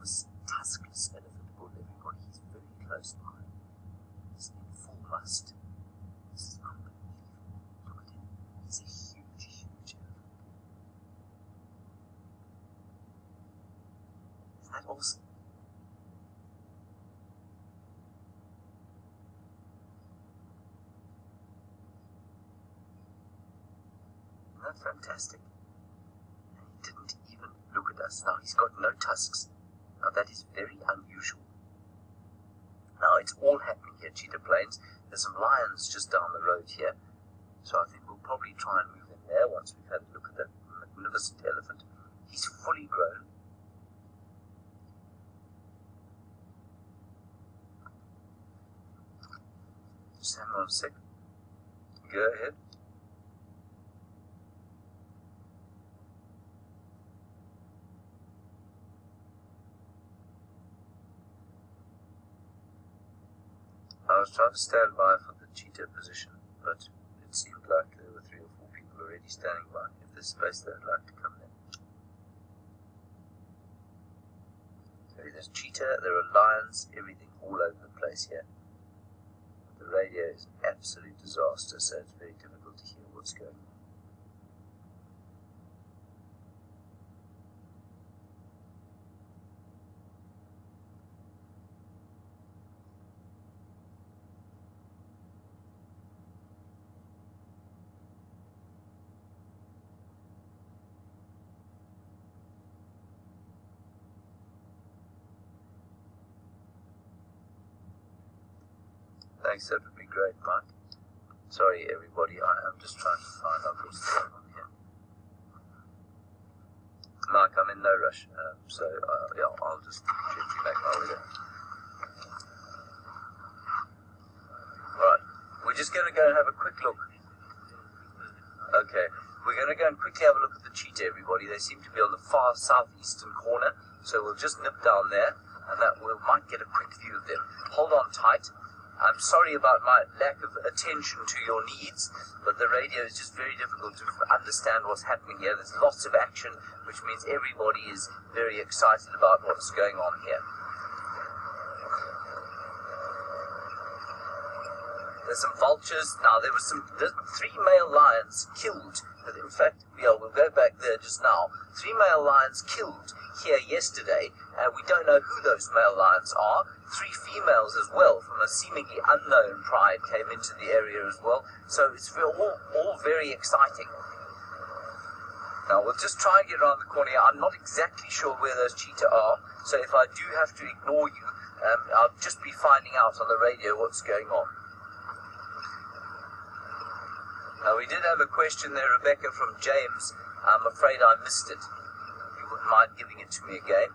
enormous tuskless elephant bull, everybody. He's very close by. He's in full must. This is unbelievable. Look at him. He's a huge, huge elephant. Isn't that awesome? Isn't that fantastic? And he didn't even look at us. Now he's got no tusks. Now that is very unusual. Now it's all happening here, Cheetah Plains. There's some lions just down the road here. So I think we'll probably try and move them there once we've had a look at that magnificent elephant. He's fully grown. Just hang on a sec. Go ahead. I was trying to stand by for the cheetah position, but it seemed like there were 3 or 4 people already standing by. If there's space, they'd like to come in. So there's cheetah, there are lions, everything all over the place here. The radio is an absolute disaster, so it's very difficult to hear what's going on. Thanks, that would be great, Mike. Sorry, everybody, I am just trying to find out what's going on here. Mike, I'm in no rush, so yeah, I'll just gently make my way there. Alright, we're just going to go and have a quick look. Okay, we're going to go and quickly have a look at the cheetah, everybody. They seem to be on the far southeastern corner, so we'll just nip down there, and that we might get a quick view of them. Hold on tight. I'm sorry about my lack of attention to your needs, but the radio is just very difficult to understand what's happening here. There's lots of action, which means everybody is very excited about what's going on here. There's some vultures. Now, there were 3 male lions killed. In fact, yeah, we'll go back there just now. 3 male lions killed here yesterday, and we don't know who those male lions are. 3 females as well from a seemingly unknown pride came into the area as well. So it's all very exciting. Now we'll just try and get around the corner here. I'm not exactly sure where those cheetah are, so if I do have to ignore you, I'll just be finding out on the radio what's going on. Now we did have a question there, Rebecca, from James. I'm afraid I missed it. If you wouldn't mind giving it to me again.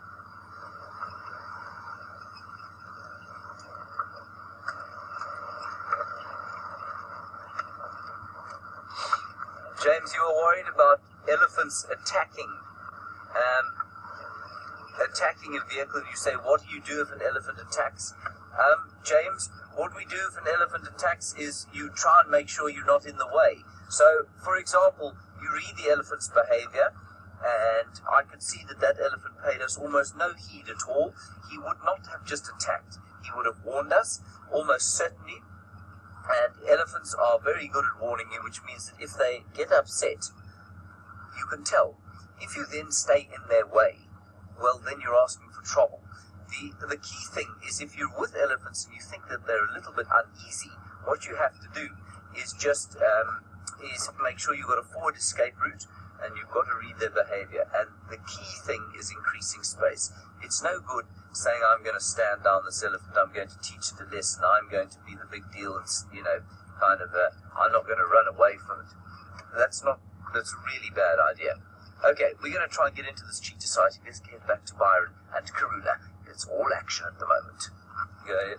James, you were worried about elephants attacking a vehicle. You say, what do you do if an elephant attacks? James, what we do if an elephant attacks is you try and make sure you're not in the way. So, for example, you read the elephant's behavior, and I could see that that elephant paid us almost no heed at all. He would not have just attacked. He would have warned us, almost certainly. And elephants are very good at warning you, which means that if they get upset, you can tell. If you then stay in their way, well, then you're asking for trouble. The key thing is, if you're with elephants and you think that they're a little bit uneasy, what you have to do is just make sure you've got a forward escape route, and you've got to read their behavior. And the key thing is increasing space. It's no good saying, I'm going to stand down this elephant, I'm going to teach it a lesson, I'm going to be the big deal, and, I'm not going to run away from it. That's a really bad idea. Okay, we're going to try and get into this cheetah sighting. Let's get back to Byron and Karula. It's all action at the moment. Go ahead.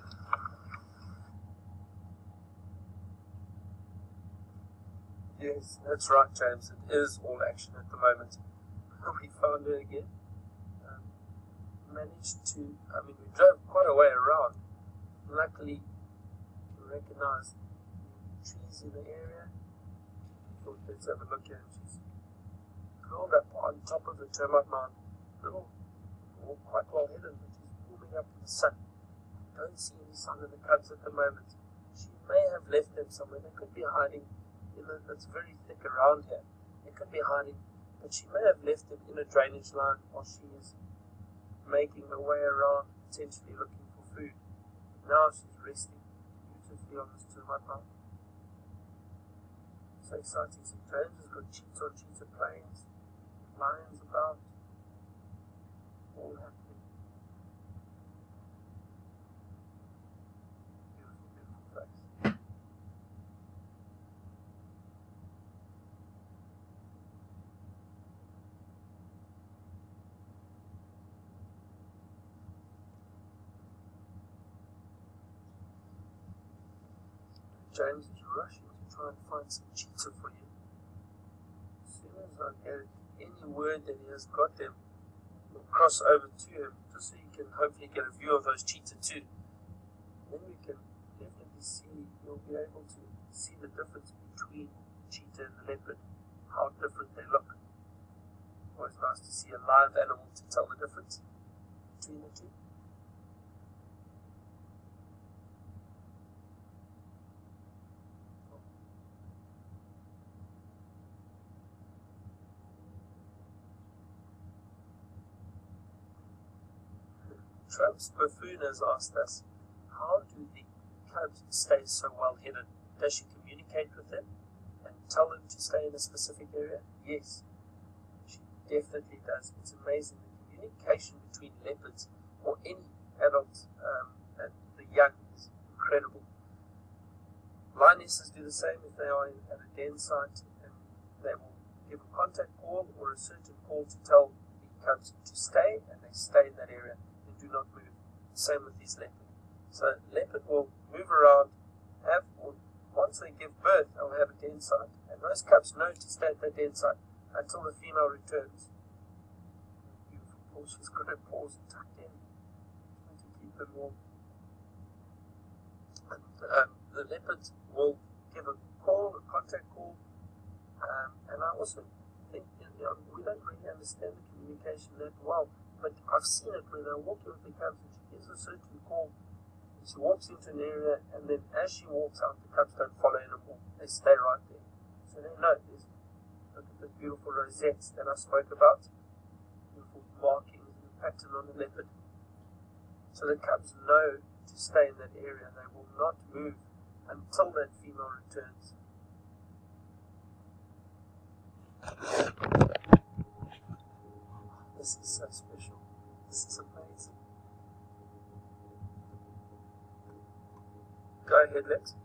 Yes, that's right, James. It is all action at the moment. We found her again. We drove quite a way around. Luckily, we recognized the trees in the area. We thought, let's have a look here. She's curled up on top of the termite mound. Little or quite well hidden, but she's warming up in the sun. Don't see any sign of the cubs at the moment. She may have left them somewhere. They could be hiding it's very thick around here. They could be hiding, but she may have left them in a drainage line while she is making her way around, potentially looking for food. Now she's resting beautifully on this termite mound. So exciting. So James has got cheetah on cheetah plains, lions about, all happening. Beautiful, beautiful place. James is rushing to try and find some cheetah for you. As soon as I get any word that he has got them, we'll cross over to him just so you can hopefully get a view of those cheetah too. Then we can definitely see, you'll be able to see the difference between cheetah and the leopard, how different they look. Always nice to see a live animal to tell the difference between the two. Trump's buffoon has asked us, how do the cubs stay so well hidden? Does she communicate with them and tell them to stay in a specific area? Yes, she definitely does. It's amazing. The communication between leopards or any adult and the young is incredible. Lionesses do the same if they are at a den site, and they will give a contact call or a certain call to tell the cubs to stay, and they stay in that area. Do not move. Same with these leopard. So leopard will move around, once they give birth, they'll have a den site, and those cubs know to stay at that den site until the female returns. Beautiful paws. She's got her paws tucked in, trying to keep them warm. And the leopard will give a call, a contact call, and I also think we don't really understand the communication that well. But I've seen it where they're walking with the cubs and she gives a certain call. And she walks into an area, and then as she walks out, the cubs don't follow anymore. They stay right there. So they know. Look at the beautiful rosettes that I spoke about. Beautiful markings and pattern on the leopard. So the cubs know to stay in that area. They will not move until that female returns. This is so special. This is amazing. Go ahead, Lex.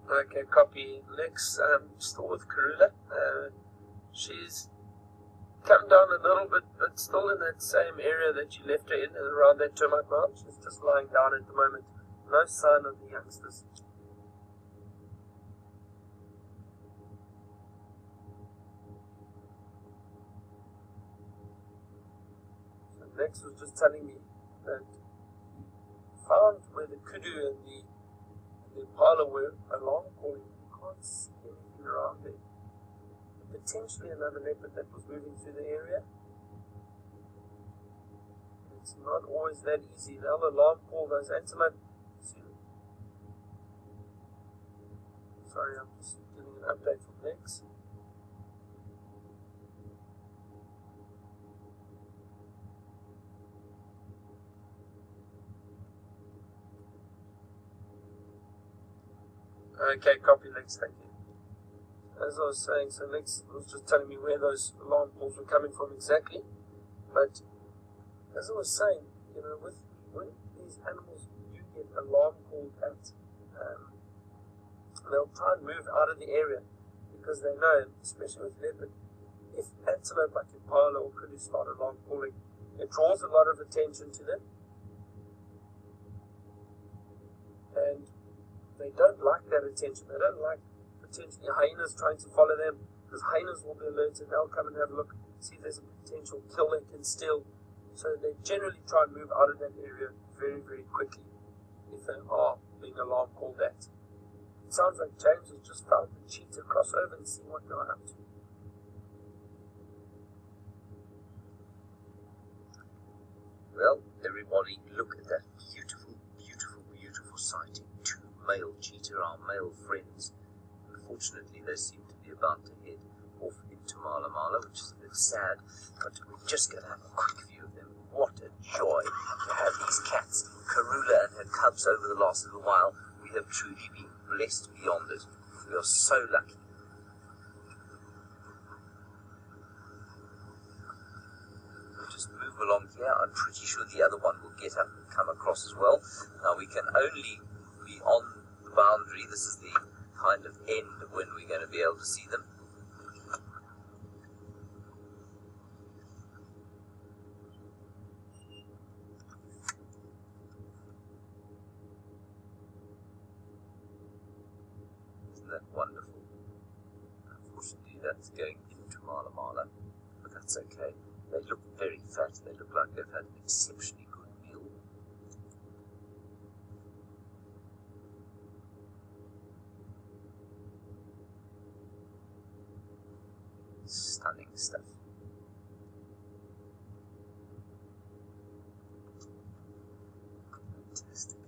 Okay, copy. Lex, still with Karula. She's come down a little bit, but still in that same area that you left her in, around that termite mound. She's just lying down at the moment. No sign of the youngsters. So Lex was just telling me that he found where the kudu and the impala were alarm calling. You can't see anything around there. Potentially another leopard that was moving through the area. It's not always that easy. They'll alarm call those antelope soon. Sorry, I'm just giving an update from Lex. Okay, copy Lex, thank you. As I was saying, so Lex was just telling me where those alarm calls were coming from exactly. But as I was saying, when these animals do get alarm called at, they'll try and move out of the area because they know, especially with leopard, if antelope like impala or kudu start alarm calling, it draws a lot of attention to them. And they don't like that attention. They don't like potentially hyenas trying to follow them, because hyenas will be alerted. They'll come and have a look, see if there's a potential kill they can steal. So they generally try and move out of that area very, very quickly. they are being alarm called at. It sounds like James has just found the cheetah, cross over and see what they're up to. Well, everybody, look at that beautiful, beautiful, beautiful sighting. 2 male cheetah, our male friends. Unfortunately, they seem to be about to head off into Mala Mala, which is a bit sad, but we're just going to have a quick view of them. What a joy to have these cats, Karula and her cubs, over the last little while. We have truly been blessed beyond it. We are so lucky. We'll just move along here. I'm pretty sure the other one will get up and come across as well. Now we can only be on the boundary. This is the kind of end of when we're going to be able to see them. Isn't that wonderful? Unfortunately, that's going into Mala Mala, but that's okay. They look very fat. They look like they've had an exceptionally good meal. Stunning stuff. Fantastic.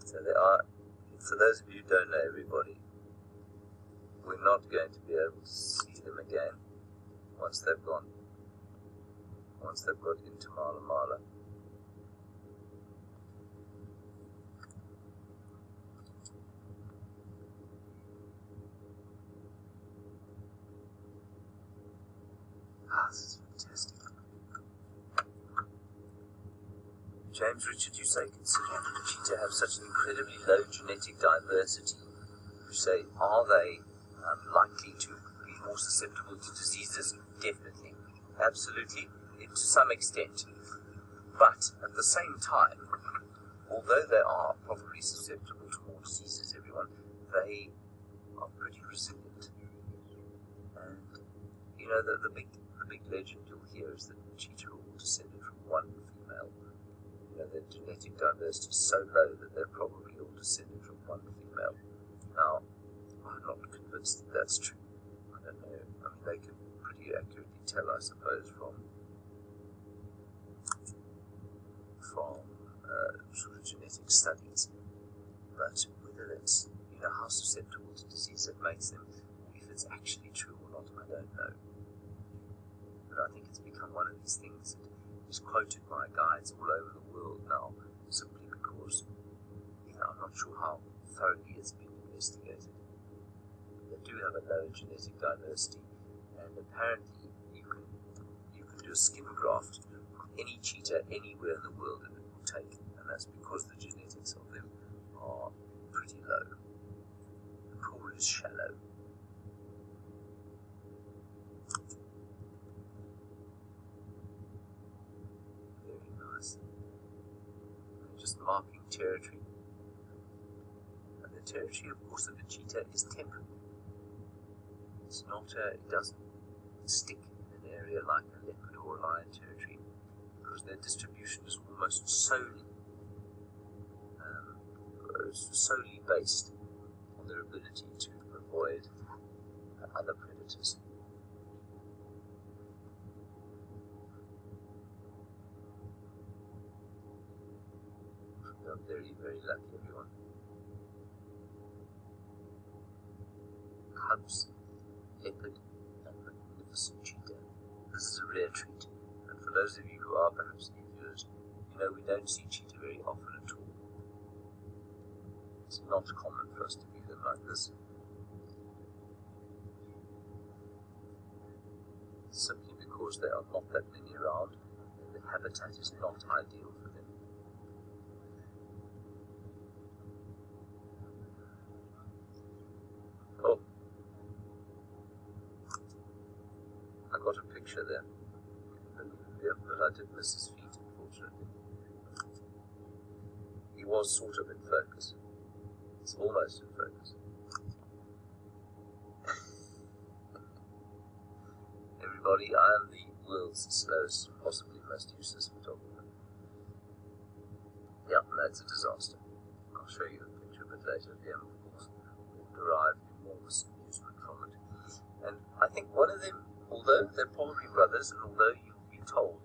So they are, for those of you who don't know, everybody, we're not going to be able to see them again once they've got into Mala Mala. Ah, this is fantastic. James, Richard, you say, considering the cheetah have such an incredibly low genetic diversity, you say, are they likely to be more susceptible to diseases? Definitely. Absolutely. To some extent. But at the same time, although they are probably susceptible to more diseases, everyone, they are pretty resilient. And, you know, the big legend you'll hear is that cheetah are all descended from one female. You know, their genetic diversity is so low that they're probably all descended from one female. Now, I'm not convinced that that's true. I don't know. I mean, they can pretty accurately tell, I suppose, from sort of genetic studies. But whether that's, you know, how susceptible to disease it makes them, if it's actually true or not, I don't know. But I think it's become one of these things that is quoted by guides all over the world now, simply because, you know, I'm not sure how thoroughly it's been investigated. They do have a low genetic diversity, and apparently you can do a skin graft of any cheetah anywhere in the world and it will take, and that's because the genetics of them are pretty low. The pool is shallow. Very nice. They're just marking territory. And the territory, of course, of the cheetah is temperate. It's not it doesn't stick in an area like a leopard or a lion territory, because their distribution is almost solely based on their ability to avoid other predators. We are very, very lucky, everyone. Cubs, leopard, and magnificent cheetah. This is a rare treat, and for those of you who are perhaps new viewers, you know we don't see cheetah very often at all. It's not common for us to view them like this, simply because there are not that many around, and the habitat is not ideal for them. Oh, I got a picture there. Yeah, but I did miss his feet, unfortunately. He was sort of in focus. It's almost in focus. Everybody, I am the world's slowest possibly most useless photographer. Yeah, that's a disaster. I'll show you a picture of it later. The of course, will derive enormous amusement from it. And I think one of them, although they're probably brothers, and although you'll be told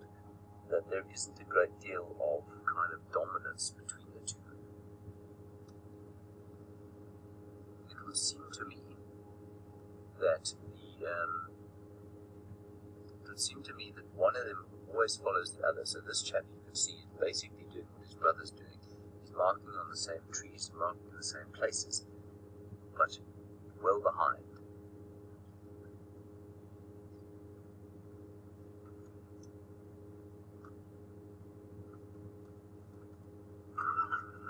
that there isn't a great deal of kind of dominance between the two, it would seem to me that one of them always follows the other. So this chap, you can see, is basically doing what his brother's doing. He's marking on the same trees, marking in the same places, but well behind.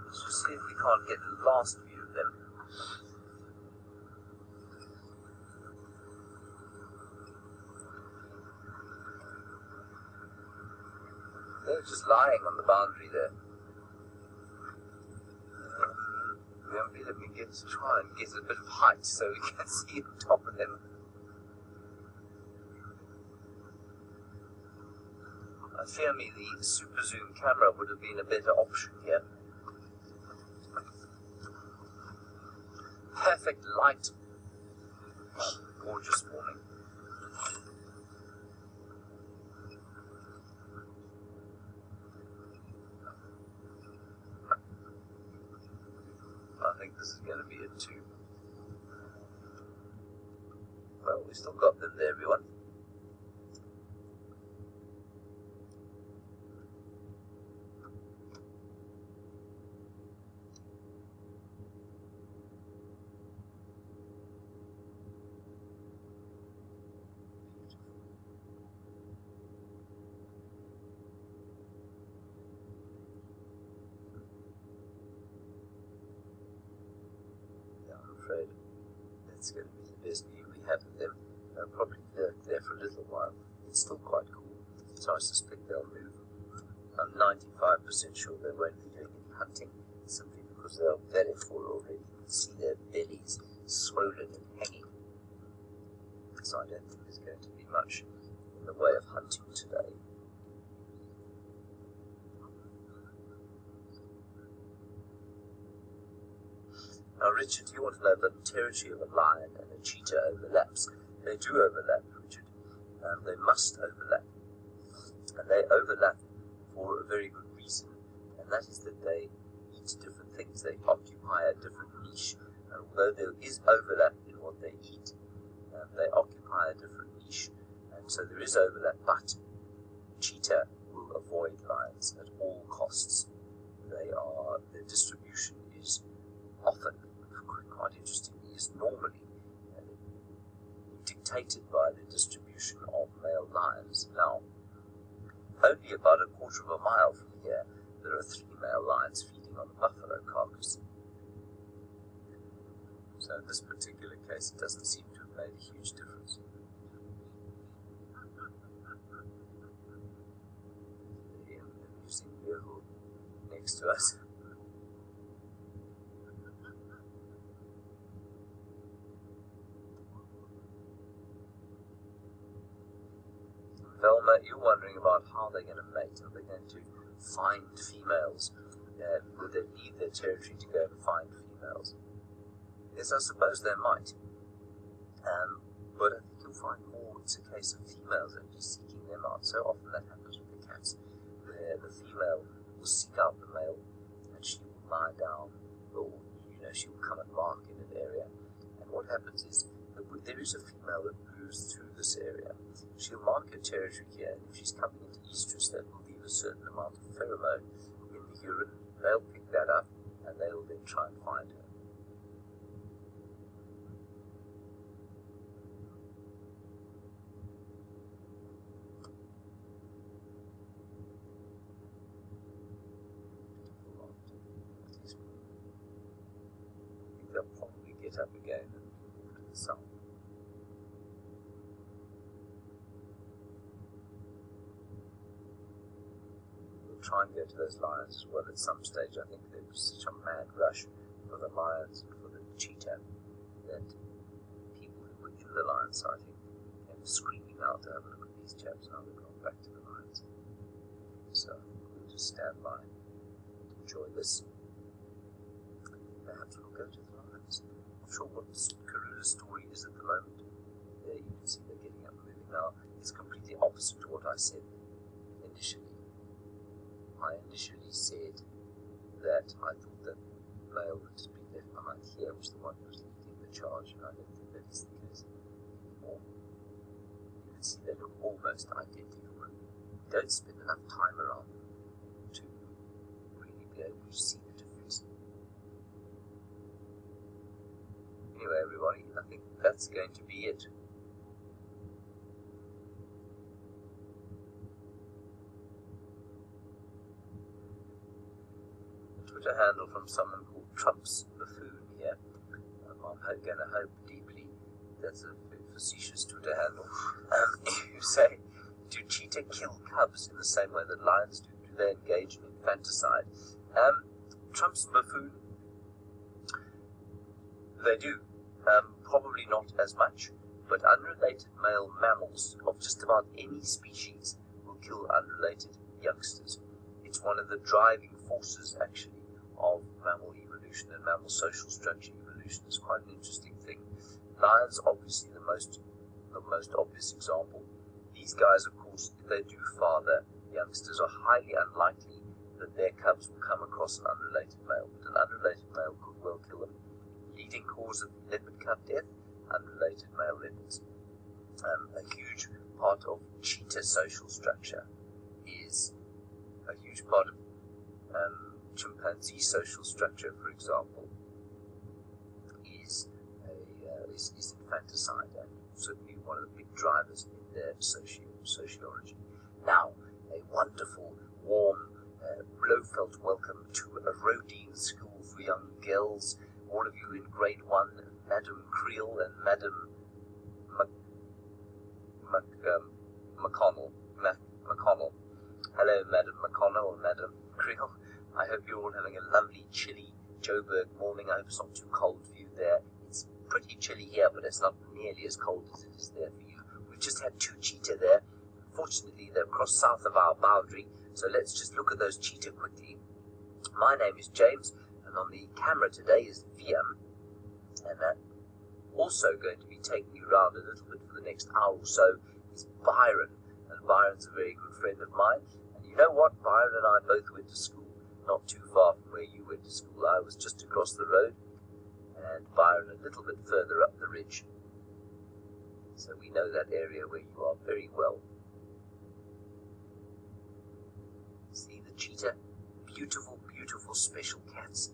Let's just see if we can't get the last view of them. They're just lying on the boundary there. Maybe let me try and get a bit of height so we can see on top of them. I fear me the super zoom camera would have been a better option here. Perfect light. Gorgeous morning. I think this is going to be a 2. Well, we still got them there, everyone. It's going to be the best view we have of them. They'll probably lurk there for a little while. It's still quite cool, so I suspect they'll move. I'm 95% sure they won't be doing any hunting, simply because they're very full already. You can see their bellies swollen and hanging. So I don't think there's going to be much in the way of hunting today. Now, Richard, you want to know that the territory of a lion and a cheetah overlaps. They do overlap, Richard. They must overlap. And they overlap for a very good reason, and that is that they eat different things. They occupy a different niche. And although there is overlap in what they eat, they occupy a different niche. And so there is overlap, but cheetah will avoid lions at all costs. Their distribution is often, quite interestingly, is normally dictated by the distribution of male lions. Now, only about a quarter of a mile from here, there are 3 male lions feeding on a buffalo carcass. So in this particular case, it doesn't seem to have made a huge difference. The amusing vehicle next to us. Velma, you're wondering about how they're going to mate. Are they going to find females? Would they leave their territory to go and find females? Yes, I suppose they might. But I think you'll find more it's a case of females actually seeking them out. So often that happens with the cats, where the female will seek out the male, and she will lie down, or she will come and mark in an area. And what happens is that there is a female that moves through this area. She'll mark her territory here, and if she's coming into estrus, that will leave a certain amount of pheromone in the urine. They'll pick that up, and they'll then try and find her. I think they'll probably get up again and move to the south. Try and go to those lions as well at some stage. I think there was such a mad rush for the lions and for the cheetah that people who were in the lion sighting came screaming out to have a look at these chaps. Now they've gone back to the lions. So we'll just stand by and enjoy this. Perhaps we'll go to the lions. Not sure what Karula's story is at the moment. There you can see they're getting up and moving now. It's completely opposite to what I said initially. I initially said that I thought that male that had been left behind here was the one who was leading the charge, and I don't think that is the case anymore. You can see they look almost identical. We don't spend enough time around them to really be able to see the difference. Anyway, everybody, I think that's going to be it. A handle from someone called Trump's Buffoon here. I'm going to hope deeply that's a facetious Twitter handle. You say, do cheetah kill cubs in the same way that lions do? Do they engage in infanticide? Trump's Buffoon, they do. Probably not as much, but unrelated male mammals of just about any species will kill unrelated youngsters. It's one of the driving forces, actually, of mammal evolution and mammal social structure evolution. Is quite an interesting thing. Lions, obviously, the most obvious example. These guys, of course, if they do father youngsters, are highly unlikely that their cubs will come across an unrelated male. But an unrelated male could well kill them. Leading cause of leopard cub death, unrelated male leopards. A huge part of cheetah social structure is a huge part of chimpanzee social structure, for example, is infanticide, and certainly one of the big drivers in their sociology. Now, a wonderful, warm, blow-felt welcome to a Rodin school for young girls, all of you in grade 1, Madam Creel and Madam McConnell. Hello, Madam McConnell and Madam Creel. I hope you're all having a lovely, chilly Joburg morning. I hope it's not too cold for you there. It's pretty chilly here, but it's not nearly as cold as it is there for you. We've just had 2 cheetah there. Fortunately, they're across south of our boundary, so let's just look at those cheetah quickly. My name is James, and on the camera today is VM, and that also going to be taking you around a little bit for the next hour or so is Byron, and Byron's a very good friend of mine. And you know what? Byron and I both went to school not too far from where you went to school. I was just across the road, and Byron a little bit further up the ridge. So we know that area where you are very well. See the cheetah? Beautiful, beautiful special cats.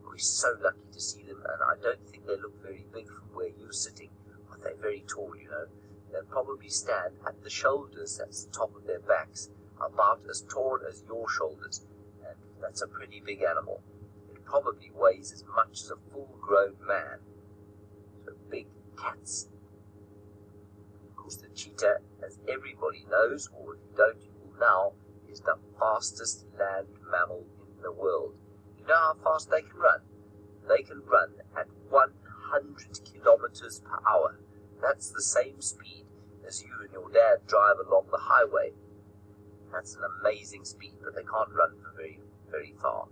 We're so lucky to see them, and I don't think they look very big from where you're sitting, but they're very tall, you know. They'll probably stand at the shoulders, that's the top of their backs, about as tall as your shoulders. And that's a pretty big animal. It probably weighs as much as a full-grown man. So big cats. Of course, the cheetah, as everybody knows, or if you don't, you will now, is the fastest land mammal in the world. You know how fast they can run? They can run at 100 kilometers per hour. That's the same speed as you and your dad drive along the highway. That's an amazing speed, but they can't run for very, very far.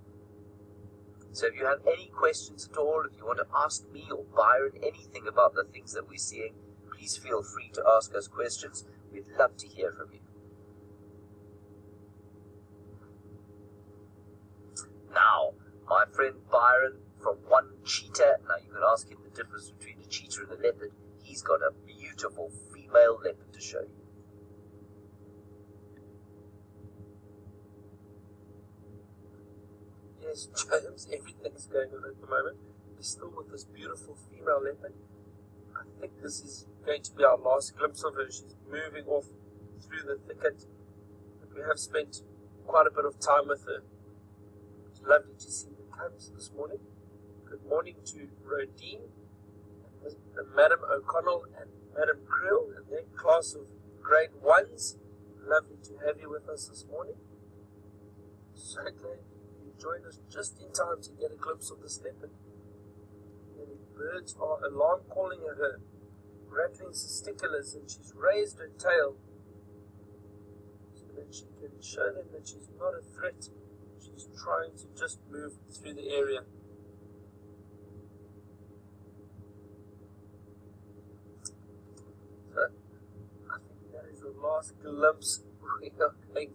So if you have any questions at all, if you want to ask me or Byron anything about the things that we're seeing, please feel free to ask us questions. We'd love to hear from you. Now, my friend Byron from one cheetah, now you can ask him the difference between a cheetah and a leopard. He's got a beautiful female leopard to show you. Yes, James, everything's going on at the moment. We're still with this beautiful female leopard. I think this is going to be our last glimpse of her. She's moving off through the thicket. But we have spent quite a bit of time with her. It's lovely to see the cubs this morning. Good morning to Rodine, and Madam O'Connell and Madam Krill and their class of grade 1s. Lovely to have you with us this morning. So glad you joined us just in time to get a glimpse of this leopard. And the birds are alarm calling at her, rattling testiculars, and she's raised her tail so that and she can show them that she's not a threat. She's trying to just move through the area. So I think that is the last glimpse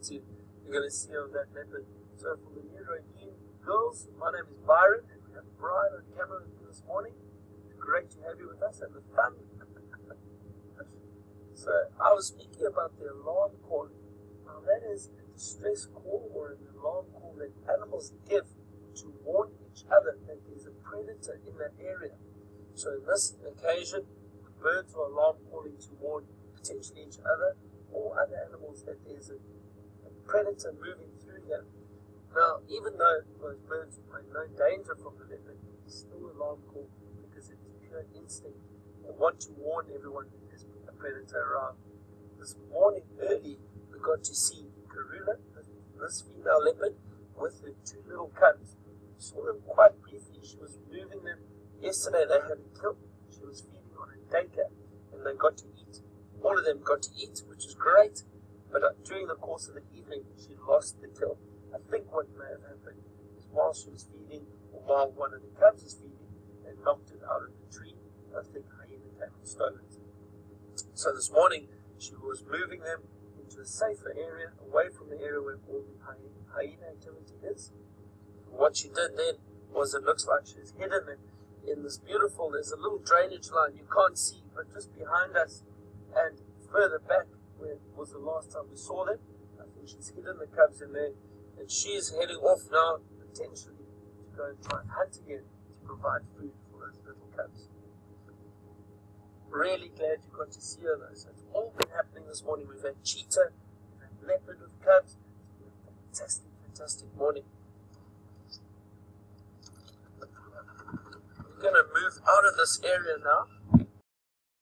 you're going to see of that leopard. So for the new Rodine girls, my name is Byron, and we have Brian on camera this morning. It's great to have you with us and the fun. So I was speaking about the alarm call. Now that is a distress call or an alarm call that animals give to warn each other that there's a predator in that area. So in this occasion, the birds are alarm calling to warn potentially each other or other animals that there's a predator moving through here. Now, even though those birds are in no danger from the leopard, it's still an alarm call because it's pure instinct. They want to warn everyone that there's a predator around. This morning early, we got to see Karula, this female leopard, with her two little cubs. We saw them quite briefly. She was moving them. Yesterday they had a kill. She was feeding on a daycare, and they got to eat. All of them got to eat, which is great. But during the course of the evening, she lost the kill. I think what may have happened is while she was feeding, or while one of the cubs was feeding, they knocked it out of the tree. I think hyena came and stole it. So this morning, she was moving them into a safer area, away from the area where all the hyena activity is. What she did then was, it looks like she's hidden them in this beautiful, there's a little drainage line you can't see, but just behind us and further back, where was the last time we saw them. I think she's hidden the cubs in there, and she's heading off now, potentially, to go and try and hunt again to provide food for those little cubs. Really glad you got to see her though. So it's all been happening this morning. We've had cheetah, we've had leopard with cubs. It's been a fantastic, fantastic morning. We're going to move out of this area now.